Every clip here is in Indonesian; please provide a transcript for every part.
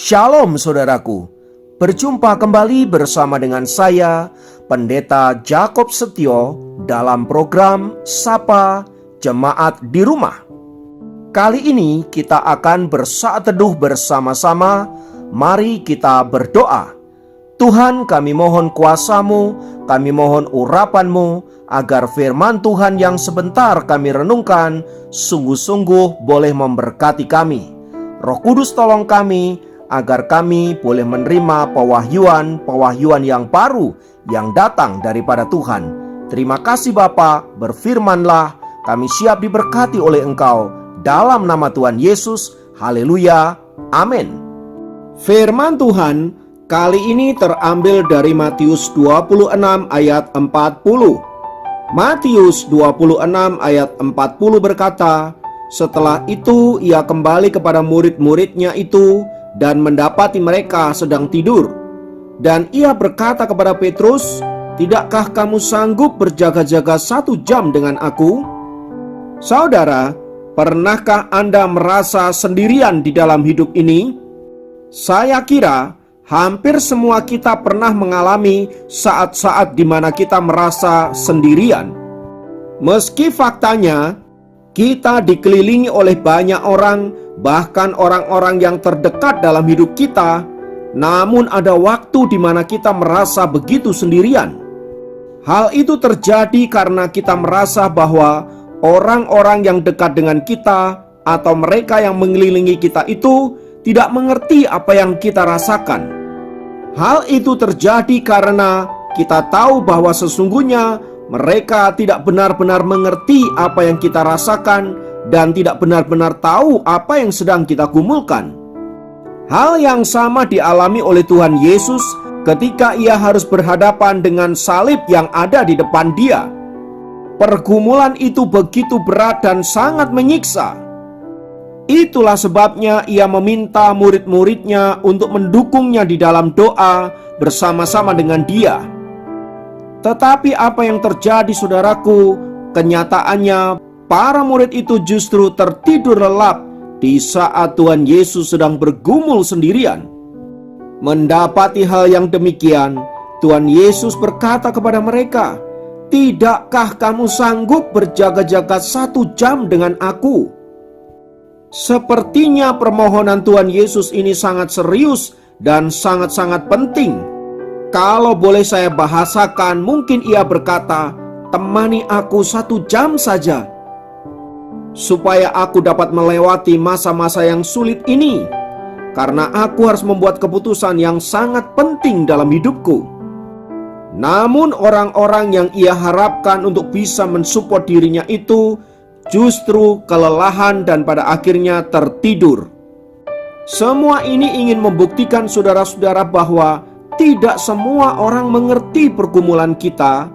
Shalom saudaraku, berjumpa kembali bersama dengan saya, Pendeta Jakob Setio dalam program Sapa Jemaat di Rumah. Kali ini kita akan bersaat teduh bersama-sama. Mari kita berdoa. Tuhan, kami mohon kuasa-Mu, kami mohon urapan-Mu, agar firman Tuhan yang sebentar kami renungkan sungguh-sungguh boleh memberkati kami. Roh Kudus tolong kami, agar kami boleh menerima pewahyuan yang baru yang datang daripada Tuhan. Terima kasih Bapa, berfirmanlah, kami siap diberkati oleh Engkau. Dalam nama Tuhan Yesus, haleluya, amin. Firman Tuhan kali ini terambil dari Matius 26 ayat 40. Matius 26 ayat 40 berkata, setelah itu ia kembali kepada murid-muridnya itu dan mendapati mereka sedang tidur. Dan ia berkata kepada Petrus, tidakkah kamu sanggup berjaga-jaga 1 jam dengan aku? Saudara, pernahkah Anda merasa sendirian di dalam hidup ini? Saya kira hampir semua kita pernah mengalami saat-saat di mana kita merasa sendirian. Meski faktanya kita dikelilingi oleh banyak orang, bahkan orang-orang yang terdekat dalam hidup kita, namun ada waktu di mana kita merasa begitu sendirian. Hal itu terjadi karena kita merasa bahwa orang-orang yang dekat dengan kita atau mereka yang mengelilingi kita itu tidak mengerti apa yang kita rasakan. Hal itu terjadi karena kita tahu bahwa sesungguhnya mereka tidak benar-benar mengerti apa yang kita rasakan dan tidak benar-benar tahu apa yang sedang kita gumulkan. Hal yang sama dialami oleh Tuhan Yesus ketika ia harus berhadapan dengan salib yang ada di depan dia. Pergumulan itu begitu berat dan sangat menyiksa. Itulah sebabnya ia meminta murid-muridnya untuk mendukungnya di dalam doa bersama-sama dengan dia. Tetapi apa yang terjadi saudaraku? Kenyataannya para murid itu justru tertidur lelap di saat Tuhan Yesus sedang bergumul sendirian. Mendapati hal yang demikian, Tuhan Yesus berkata kepada mereka, tidakkah kamu sanggup berjaga-jaga 1 jam dengan aku? Sepertinya permohonan Tuhan Yesus ini sangat serius dan sangat-sangat penting. Kalau boleh saya bahasakan, mungkin ia berkata, temani aku 1 jam saja, supaya aku dapat melewati masa-masa yang sulit ini, karena aku harus membuat keputusan yang sangat penting dalam hidupku. Namun orang-orang yang ia harapkan untuk bisa mensupport dirinya itu justru kelelahan dan pada akhirnya tertidur. Semua ini ingin membuktikan saudara-saudara bahwa tidak semua orang mengerti pergumulan kita.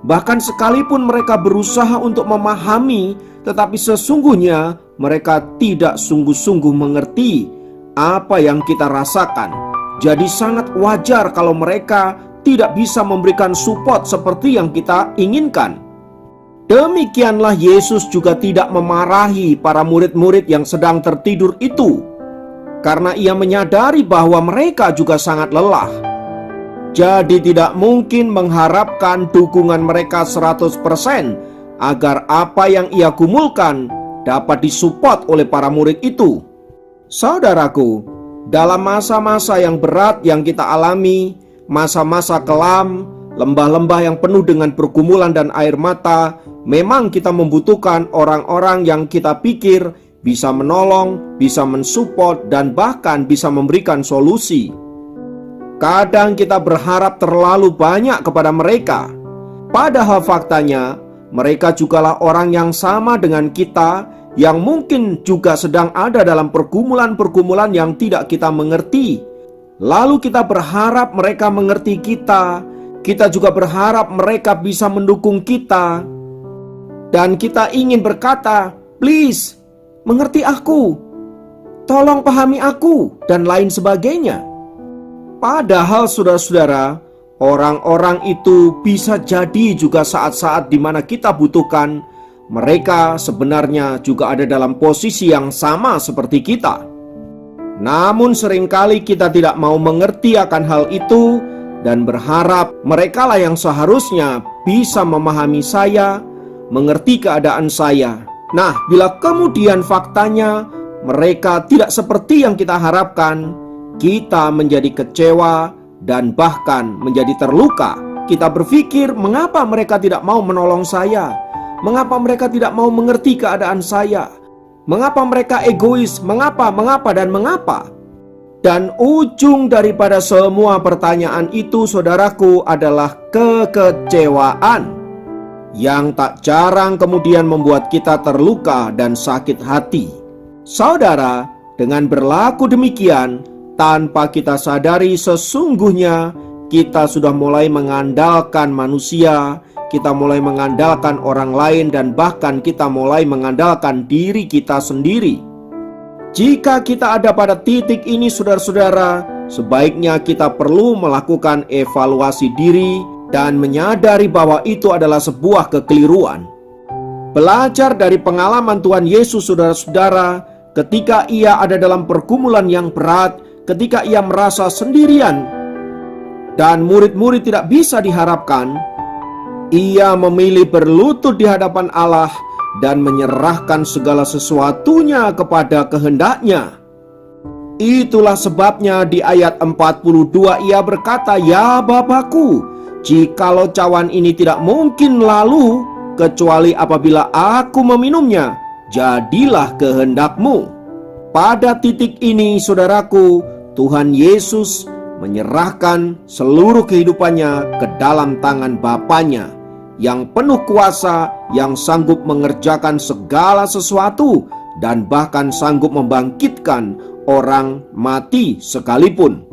Bahkan sekalipun mereka berusaha untuk memahami, tetapi sesungguhnya mereka tidak sungguh-sungguh mengerti apa yang kita rasakan. Jadi sangat wajar kalau mereka tidak bisa memberikan support seperti yang kita inginkan. Demikianlah Yesus juga tidak memarahi para murid-murid yang sedang tertidur itu, karena ia menyadari bahwa mereka juga sangat lelah. Jadi tidak mungkin mengharapkan dukungan mereka 100% agar apa yang ia gumulkan dapat disupport oleh para murid itu. Saudaraku, dalam masa-masa yang berat yang kita alami, masa-masa kelam, lembah-lembah yang penuh dengan pergumulan dan air mata, memang kita membutuhkan orang-orang yang kita pikir bisa menolong, bisa mensupport, dan bahkan bisa memberikan solusi. Kadang kita berharap terlalu banyak kepada mereka, padahal faktanya mereka jugalah orang yang sama dengan kita, yang mungkin juga sedang ada dalam pergumulan-pergumulan yang tidak kita mengerti. Lalu kita berharap mereka mengerti kita. Kita juga berharap mereka bisa mendukung kita. Dan kita ingin berkata, please, mengerti aku, tolong pahami aku, dan lain sebagainya. Padahal saudara-saudara, orang-orang itu bisa jadi juga saat-saat di mana kita butuhkan, mereka sebenarnya juga ada dalam posisi yang sama seperti kita. Namun seringkali kita tidak mau mengerti akan hal itu dan berharap merekalah yang seharusnya bisa memahami saya, mengerti keadaan saya. Nah, bila kemudian faktanya mereka tidak seperti yang kita harapkan, kita menjadi kecewa dan bahkan menjadi terluka. Kita berpikir, mengapa mereka tidak mau menolong saya? Mengapa mereka tidak mau mengerti keadaan saya? Mengapa mereka egois? Mengapa? Dan ujung daripada semua pertanyaan itu, saudaraku, adalah kekecewaan yang tak jarang kemudian membuat kita terluka dan sakit hati. Saudara, dengan berlaku demikian, tanpa kita sadari sesungguhnya kita sudah mulai mengandalkan manusia, kita mulai mengandalkan orang lain, dan bahkan kita mulai mengandalkan diri kita sendiri. Jika kita ada pada titik ini, saudara-saudara, sebaiknya kita perlu melakukan evaluasi diri dan menyadari bahwa itu adalah sebuah kekeliruan. Belajar dari pengalaman Tuhan Yesus, saudara-saudara, ketika ia ada dalam pergumulan yang berat, ketika ia merasa sendirian dan murid-murid tidak bisa diharapkan, ia memilih berlutut di hadapan Allah dan menyerahkan segala sesuatunya kepada kehendak-Nya. Itulah sebabnya di ayat 42 ia berkata, "Ya Bapakku, jikalau cawan ini tidak mungkin lalu, kecuali apabila aku meminumnya, jadilah kehendak-Mu." Pada titik ini, saudaraku, Tuhan Yesus menyerahkan seluruh kehidupannya ke dalam tangan Bapanya yang penuh kuasa, yang sanggup mengerjakan segala sesuatu, dan bahkan sanggup membangkitkan orang mati sekalipun.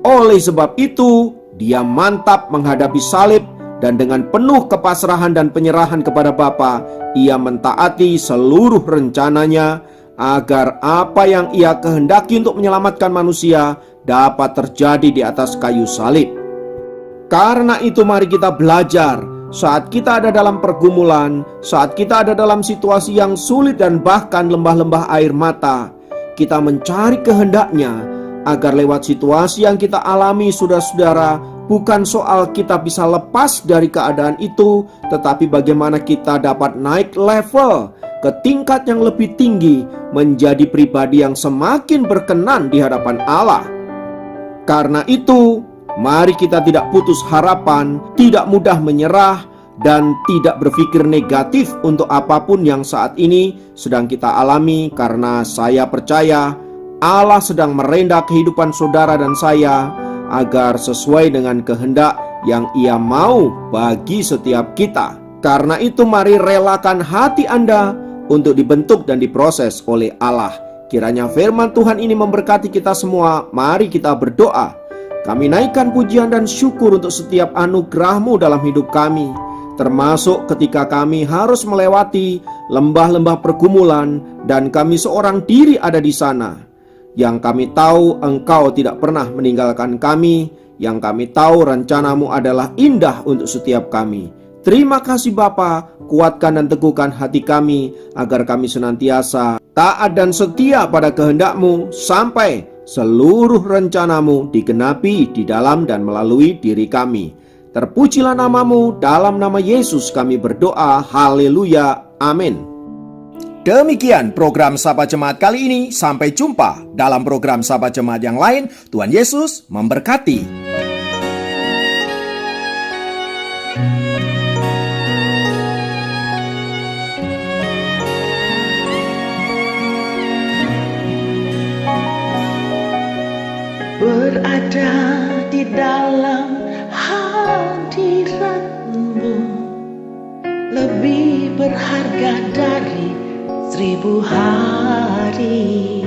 Oleh sebab itu, dia mantap menghadapi salib, dan dengan penuh kepasrahan dan penyerahan kepada Bapa, ia mentaati seluruh rencananya agar apa yang ia kehendaki untuk menyelamatkan manusia dapat terjadi di atas kayu salib. Karena itu mari kita belajar saat kita ada dalam pergumulan, saat kita ada dalam situasi yang sulit dan bahkan lembah-lembah air mata, kita mencari kehendak-Nya agar lewat situasi yang kita alami, saudara-saudara, bukan soal kita bisa lepas dari keadaan itu, tetapi bagaimana kita dapat naik level ke tingkat yang lebih tinggi, menjadi pribadi yang semakin berkenan di hadapan Allah. Karena itu, mari kita tidak putus harapan, tidak mudah menyerah, dan tidak berpikir negatif untuk apapun yang saat ini sedang kita alami, karena saya percaya Allah sedang merendah kehidupan saudara dan saya agar sesuai dengan kehendak yang Ia mau bagi setiap kita. Karena itu mari relakan hati Anda untuk dibentuk dan diproses oleh Allah. Kiranya firman Tuhan ini memberkati kita semua. Mari kita berdoa. Kami naikkan pujian dan syukur untuk setiap anugerah-Mu dalam hidup kami, termasuk ketika kami harus melewati lembah-lembah pergumulan dan kami seorang diri ada di sana. Yang kami tahu Engkau tidak pernah meninggalkan kami, yang kami tahu rencana-Mu adalah indah untuk setiap kami. Terima kasih Bapa, kuatkan dan teguhkan hati kami agar kami senantiasa taat dan setia pada kehendak-Mu sampai seluruh rencana-Mu digenapi di dalam dan melalui diri kami. Terpujilah nama-Mu, dalam nama Yesus kami berdoa. Haleluya, amin. Demikian program Sapa Jemaat kali ini. Sampai jumpa dalam program Sapa Jemaat yang lain. Tuhan Yesus memberkati. Berada di dalam hadirat-Mu lebih berharga dari 1000 hari.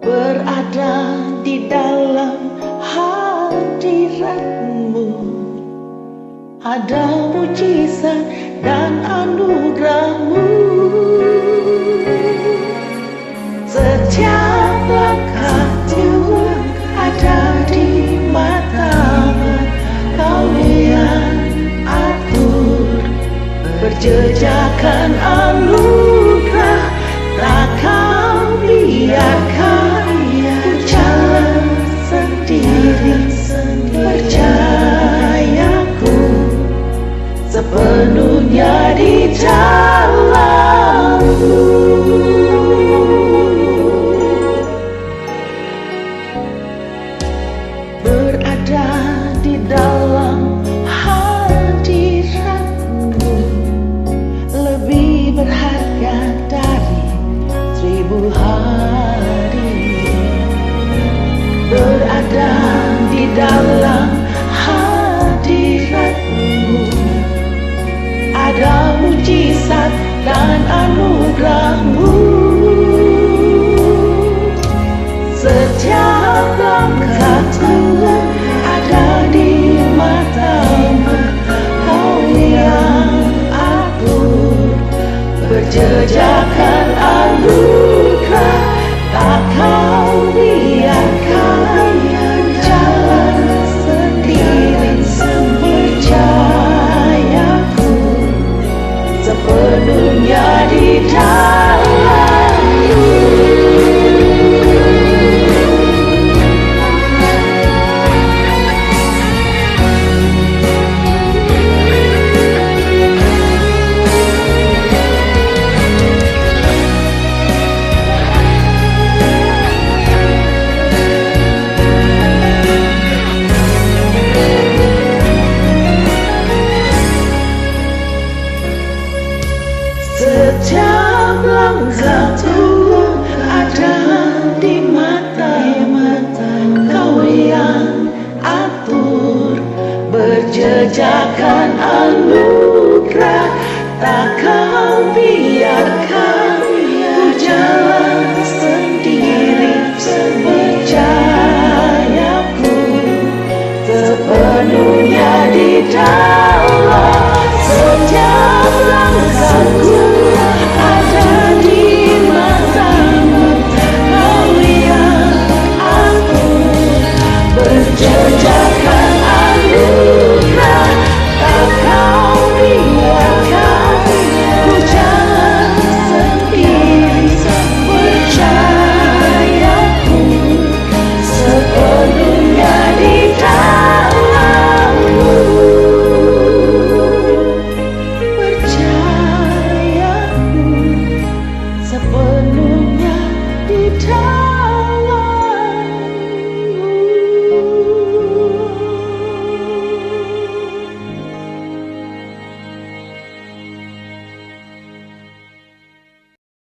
Berada di dalam hadirat-Mu ada mujizat dan anugerah-Mu. Setiap langkah Tuhan ada di mata-Mu, Kau yang atur berjejakan anugerah, tak Kau biarkan percayaku sepenuhnya di dalammu. Berada di dalam hadiratmu lebih berharga dari 1000 hari. Berada di dalam hadiratmu ada mujizat dan anugerahmu. Setiap langkahku ada di matamu, kau yang atur berjejakan anugerah. Tak kau biarkan jalan sendiri, percayaku sepenuhnya di dalammu. Setiap langkahku ada di mata, kau yang atur berjejakan anugerah. Tak kau biarkan ku jalan sendiri, percayaku sepenuhnya di dalam. Setiap langkahku ada di matamu, kau yang atur berjejakan anugerah. Tak kau biarkan ku jalan sendiri, percayaku sepenuhnya di dalammu. Percayaku sepenuhnya di dalammu.